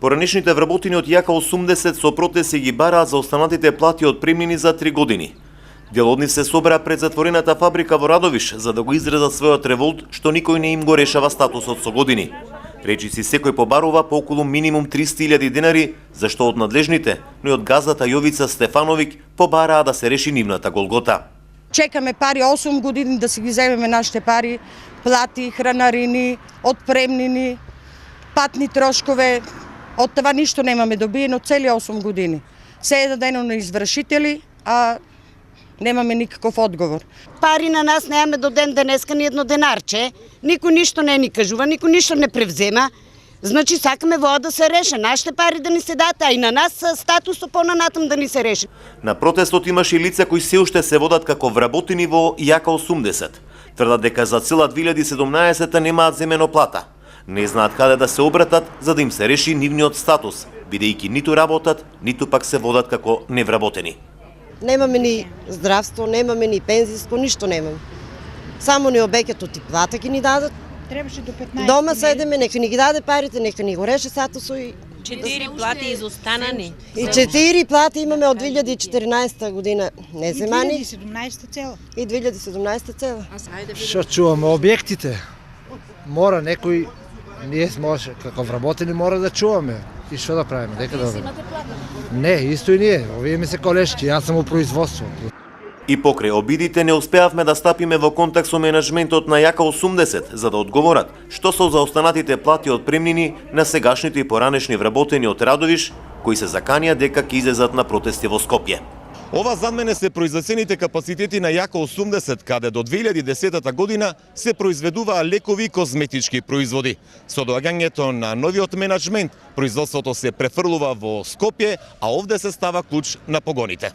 Поранешните вработени од Јака 80 со протести ги бараат за останатите плати отпремнини за 3 години. Дел од нив се собра пред затворената фабрика во Радовиш за да го изразат својот револт што никој не им го решава статусот со години. Речиси секој побарува по околу минимум 300.000 денари, зашто од надлежните, но и од газдата Јовица Стефановиќ побараа да се реши нивната голгота. Чекаме пари 8 години да си ги земеме нашите пари, плати, хранарини, отпремнини, патни трошкове. Од това ништо немаме добиено цели 8 години. Се е дадено на извршители, а немаме никаков одговор. Пари на нас немаме до ден денеска ни едно денарче. Никој ништо не ни кажува, никој ништо не превзема. Значи сакаме воа да се реше, нашите пари да ни се дадат, а и на нас статусот понанатам да ни се реши. На протестот имаше лица кои се уште се водат како вработени во Јака 80. Тврдат дека за цела 2017 немаат земено плата. Не знаат каде да се обратат за да им се реши нивниот статус, бидејќи ниту работат, ниту пак се водат како невработени. Немаме ни здравство, немаме ни пензиско, ништо немаме. Само ни обеќето и плата ги ни дадат. Требаше до 15. Дома седеме, нека ни ги даде парите, нека ни го реше статусо и 4 плати изостанани. И 4 плати имаме од 2014 година не земани. И 2017 цела. И 2017 цела. Што чуваме објектите? Мора некој, ние може како вработени мора да чуваме. И што да правиме? Дека да одиме? Не, исто и ние. Овие ми се колешки, јас сум у производство. И покрај обидите не успеавме да стапиме во контакт со менеджментот на Јака 80 за да одговорат што со заостанатите плати отпремнини на сегашните и поранешни вработени од Радовиш кои се заканија дека ќе излезат на протести во Скопје. Ова зад мене се произведените капацитети на Јака 80, каде до 2010 година се произведуваа лекови и козметички производи. Со доаѓањето на новиот менеджмент, производството се префрлува во Скопје, а овде се става клуч на погоните.